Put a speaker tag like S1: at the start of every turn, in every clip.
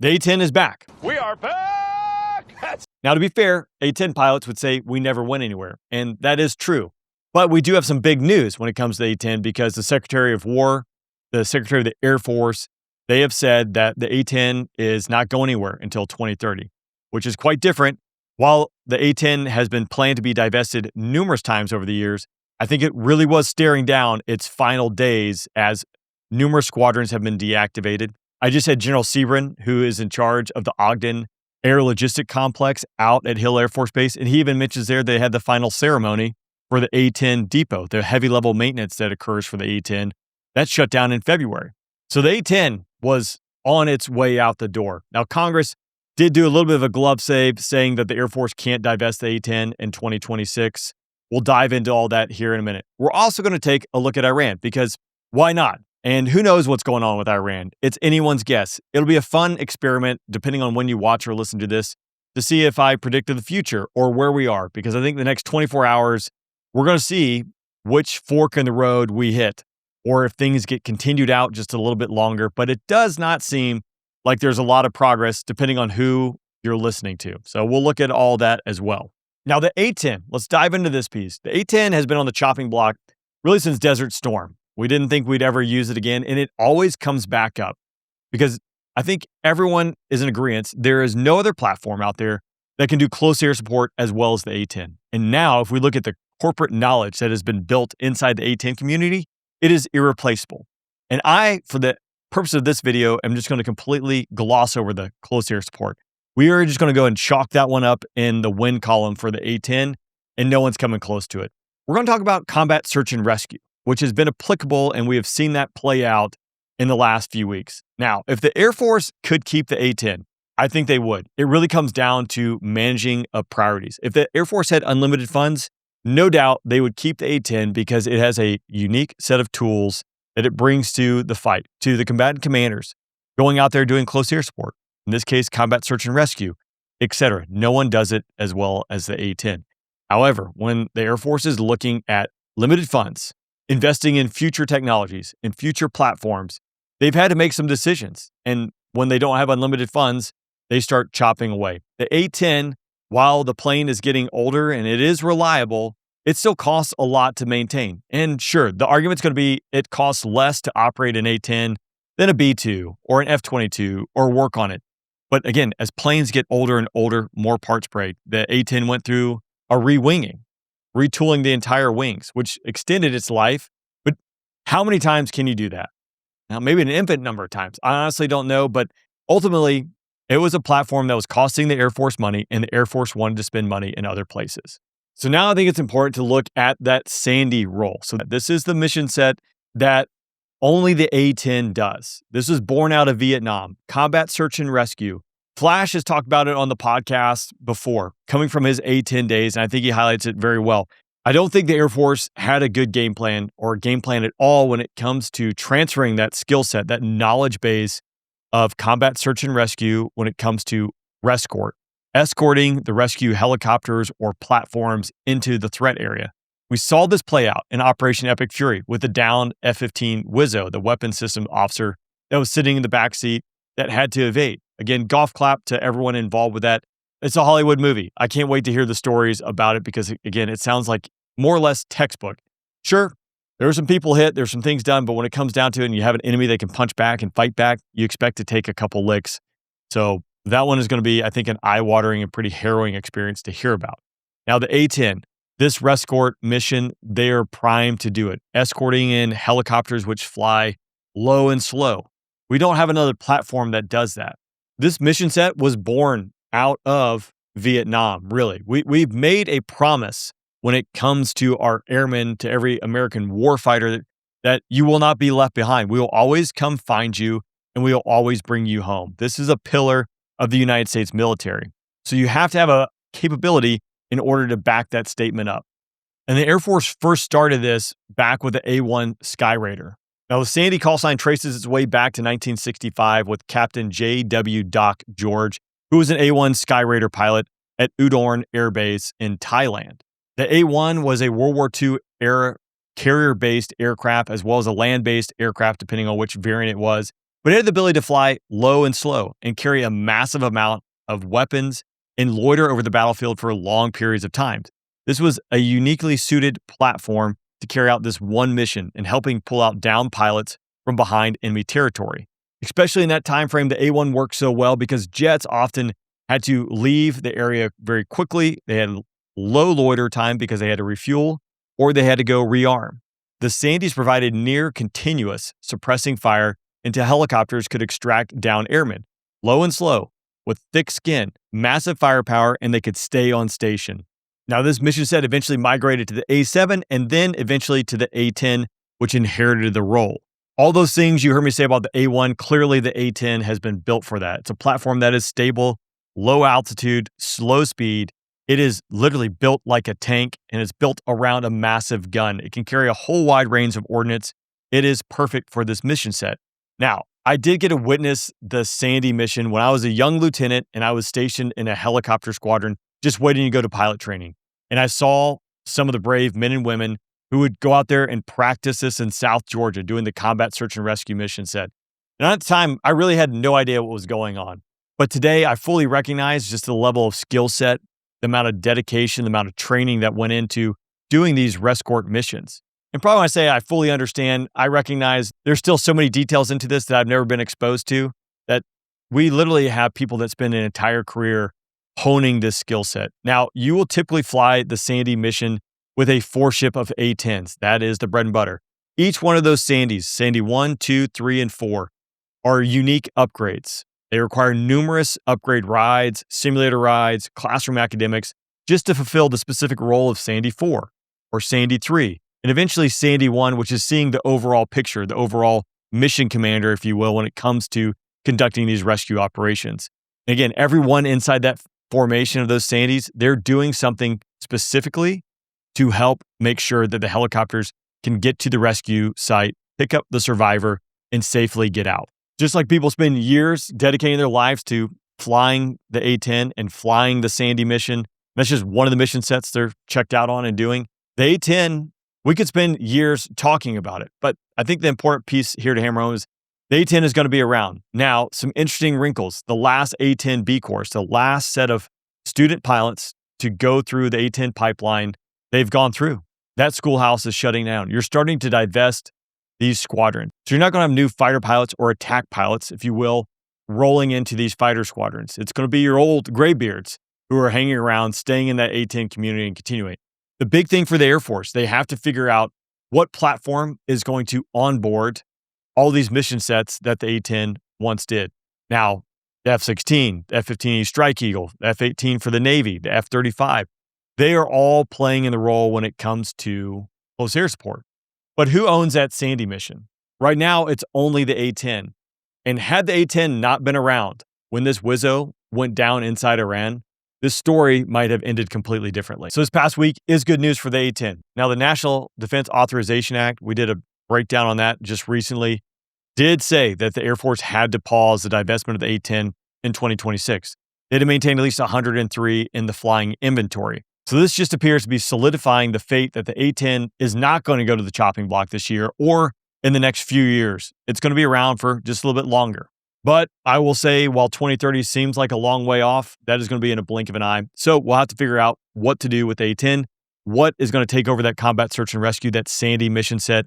S1: The A-10 is back.
S2: We are back!
S1: Now, to be fair, A-10 pilots would say we never went anywhere, and that is true. But we do have some big news when it comes to the A-10 because the Secretary of War, the Secretary of the Air Force, they have said that the A-10 is not going anywhere until 2030, which is quite different. While the A-10 has been planned to be divested numerous times over the years, I think it really was staring down its final days as numerous squadrons have been deactivated. I just had General Sebring, who is in charge of the Ogden Air Logistic Complex out at Hill Air Force Base, and he even mentions there they had the final ceremony for the A-10 depot, the heavy level maintenance that occurs for the A-10. That shut down in February. So the A-10 was on its way out the door. Now, Congress did do a little bit of a glove save, saying that the Air Force can't divest the A-10 in 2026. We'll dive into all that here in a minute. We're also going to take a look at Iran because why not? And who knows what's going on with Iran? It's anyone's guess. It'll be a fun experiment, depending on when you watch or listen to this, to see if I predicted the future or where we are. Because I think the next 24 hours, we're going to see which fork in the road we hit, or if things get continued out just a little bit longer. But it does not seem like there's a lot of progress, depending on who you're listening to. So we'll look at all that as well. Now, the A-10, let's dive into this piece. The A-10 has been on the chopping block really since Desert Storm. We didn't think we'd ever use it again, and it always comes back up because I think everyone is in agreement. There is no other platform out there that can do close air support as well as the A-10. And now, if we look at the corporate knowledge that has been built inside the A-10 community, it is irreplaceable. And I, for the purpose of this video, am just going to completely gloss over the close air support. We are just going to go and chalk that one up in the win column for the A-10, and no one's coming close to it. We're going to talk about combat search and rescue, which has been applicable, and we have seen that play out in the last few weeks. Now, if the Air Force could keep the A-10, I think they would. It really comes down to managing of priorities. If the Air Force had unlimited funds, no doubt they would keep the A-10 because it has a unique set of tools that it brings to the fight, to the combatant commanders, going out there doing close air support, in this case, combat search and rescue, etc. No one does it as well as the A-10. However, when the Air Force is looking at limited funds, investing in future technologies, in future platforms, they've had to make some decisions. And when they don't have unlimited funds, they start chopping away. The A-10, while the plane is getting older and it is reliable, it still costs a lot to maintain. And sure, the argument's going to be it costs less to operate an A-10 than a B-2 or an F-22 or work on it. But again, as planes get older and older, more parts break. The A-10 went through a re-winging, retooling the entire wings, which extended its life. But how many times can you do that? Now, maybe an infinite number of times. I honestly don't know, but ultimately, it was a platform that was costing the Air Force money, and the Air Force wanted to spend money in other places. So now I think it's important to look at that Sandy role. So this is the mission set that only the A-10 does. This was born out of Vietnam, combat search and rescue. Flash has talked about it on the podcast before, coming from his A-10 days, and I think he highlights it very well. I don't think the Air Force had a good game plan or a game plan at all when it comes to transferring that skill set, that knowledge base of combat search and rescue when it comes to rescort, escorting the rescue helicopters or platforms into the threat area. We saw this play out in Operation Epic Fury with the downed F-15 Wizzo, the weapons system officer that was sitting in the backseat that had to evade. Again, golf clap to everyone involved with that. It's a Hollywood movie. I can't wait to hear the stories about it because, again, it sounds like more or less textbook. Sure, there were some people hit, there's some things done, but when it comes down to it and you have an enemy that can punch back and fight back, you expect to take a couple licks. So that one is going to be, I think, an eye-watering and pretty harrowing experience to hear about. Now, the A-10, this rescort mission, they are primed to do it, escorting in helicopters which fly low and slow. We don't have another platform that does that. This mission set was born out of Vietnam, really. We've made a promise when it comes to our airmen, to every American warfighter, that you will not be left behind. We will always come find you, and we will always bring you home. This is a pillar of the United States military. So you have to have a capability in order to back that statement up. And the Air Force first started this back with the A-1 Skyraider. Now, the Sandy call sign traces its way back to 1965 with Captain J.W. Doc George, who was an A-1 Skyraider pilot at Udorn Air Base in Thailand. The A-1 was a World War II era carrier-based aircraft as well as a land-based aircraft, depending on which variant it was. but it had the ability to fly low and slow and carry a massive amount of weapons and loiter over the battlefield for long periods of time. This was a uniquely suited platform to carry out this one mission and helping pull out downed pilots from behind enemy territory. Especially in that time frame, the A-1 worked so well because jets often had to leave the area very quickly. They had low loiter time because they had to refuel or they had to go rearm. The Sandys provided near continuous suppressing fire until helicopters could extract down airmen, low and slow, with thick skin, massive firepower, and they could stay on station. Now, this mission set eventually migrated to the A-7 and then eventually to the A-10, which inherited the role. All those things you heard me say about the A-1, clearly the A-10 has been built for that. It's a platform that is stable, low altitude, slow speed. It is literally built like a tank, and it's built around a massive gun. It can carry a whole wide range of ordnance. It is perfect for this mission set. Now, I did get to witness the Sandy mission when I was a young lieutenant and I was stationed in a helicopter squadron just waiting to go to pilot training. And I saw some of the brave men and women who would go out there and practice this in South Georgia doing the combat search and rescue mission set. And at the time, I really had no idea what was going on. But today, I fully recognize just the level of skill set, the amount of dedication, the amount of training that went into doing these rescort missions. And probably when I say I fully understand, I recognize there's still so many details into this that I've never been exposed to, that we literally have people that spend an entire career honing this skill set. Now, you will typically fly the Sandy mission with a 4-ship of A-10s. That is the bread and butter. Each one of those Sandys, Sandy 1, 2, 3, and 4, are unique upgrades. They require numerous upgrade rides, simulator rides, classroom academics, just to fulfill the specific role of Sandy 4 or Sandy 3, and eventually Sandy 1, which is seeing the overall picture, the overall mission commander, if you will, when it comes to conducting these rescue operations. And again, everyone inside that formation of those Sandys, they're doing something specifically to help make sure that the helicopters can get to the rescue site, pick up the survivor, and safely get out. Just like people spend years dedicating their lives to flying the A-10 and flying the Sandy mission, that's just one of the mission sets they're checked out on and doing. The A-10, we could spend years talking about it, but I think the important piece here to hammer home is the A-10 is going to be around. Now, some interesting wrinkles. The last A-10 B course, the last set of student pilots to go through the A-10 pipeline, they've gone through. That schoolhouse is shutting down. You're starting to divest these squadrons. So you're not going to have new fighter pilots or attack pilots, if you will, rolling into these fighter squadrons. It's going to be your old graybeards who are hanging around, staying in that A-10 community and continuing. The big thing for the Air Force, they have to figure out what platform is going to onboard all these mission sets that the A-10 once did. Now, the F-16, the F-15E Strike Eagle, the F-18 for the Navy, the F-35, they are all playing in the role when it comes to close air support. But who owns that Sandy mission? Right now, it's only the A-10. And had the A-10 not been around when this Wizzo went down inside Iran, this story might have ended completely differently. So this past week is good news for the A-10. Now, the National Defense Authorization Act, we did a breakdown on that just recently, did say that the Air Force had to pause the divestment of the A-10 in 2026. They had to maintain at least 103 in the flying inventory. So this just appears to be solidifying the fate that the A-10 is not going to go to the chopping block this year or in the next few years. It's going to be around for just a little bit longer. But I will say, while 2030 seems like a long way off, that is going to be in a blink of an eye. So we'll have to figure out what to do with the A-10, what is going to take over that combat search and rescue, that Sandy mission set,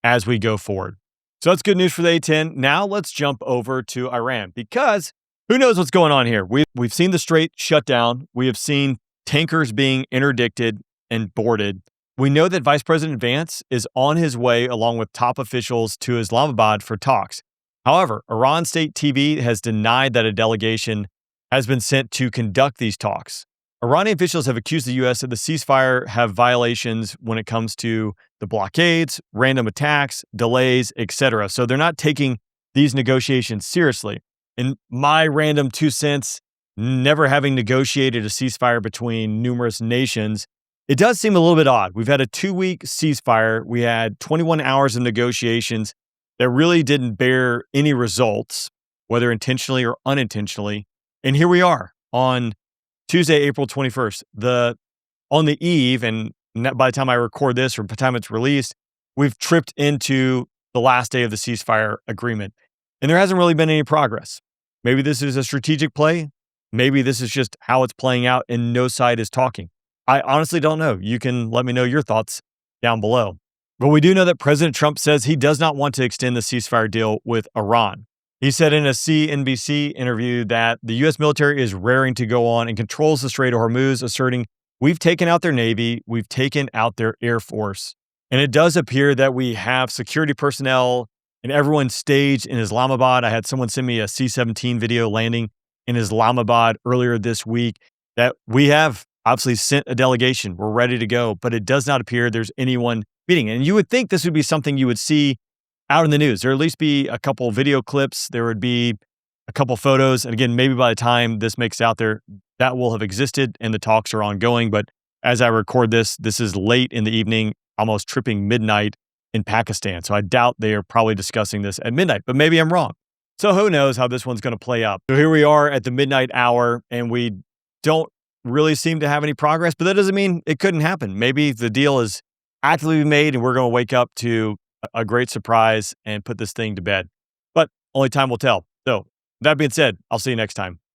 S1: as we go forward. So that's good news for the A-10. Now let's jump over to Iran, because who knows what's going on here? We've seen the Strait shut down. We have seen tankers being interdicted and boarded. We know that Vice President Vance is on his way along with top officials to Islamabad for talks. However, Iran State TV has denied that a delegation has been sent to conduct these talks. Iranian officials have accused the U.S. that the ceasefire have violations when it comes to the blockades, random attacks, delays, etc. So they're not taking these negotiations seriously. In my random 2 cents, never having negotiated a ceasefire between numerous nations, it does seem a little bit odd. We've had a 2-week ceasefire. We had 21 hours of negotiations that really didn't bear any results, whether intentionally or unintentionally. And here we are on Tuesday, April 21st. On the eve, and by the time I record this or by the time it's released, we've tripped into the last day of the ceasefire agreement. And there hasn't really been any progress. Maybe this is a strategic play. Maybe this is just how it's playing out and no side is talking. I honestly don't know. You can let me know your thoughts down below. But we do know that President Trump says he does not want to extend the ceasefire deal with Iran. He said in a CNBC interview that the U.S. military is raring to go on and controls the Strait of Hormuz, asserting, "We've taken out their Navy, we've taken out their Air Force." And it does appear that we have security personnel and everyone staged in Islamabad. I had someone send me a C-17 video landing in Islamabad earlier this week that we have obviously sent a delegation. We're ready to go, but it does not appear there's anyone meeting. And you would think this would be something you would see out in the news. There would at least be a couple video clips. There would be a couple photos. And again, maybe by the time this makes it out there, that will have existed and the talks are ongoing. But as I record this, this is late in the evening, almost tripping midnight in Pakistan. So I doubt they are probably discussing this at midnight, but maybe I'm wrong. So who knows how this one's going to play out. So here we are at the midnight hour and we don't really seem to have any progress, but that doesn't mean it couldn't happen. Maybe the deal is actively made and we're going to wake up to a great surprise and put this thing to bed. But only time will tell. So that being said, I'll see you next time.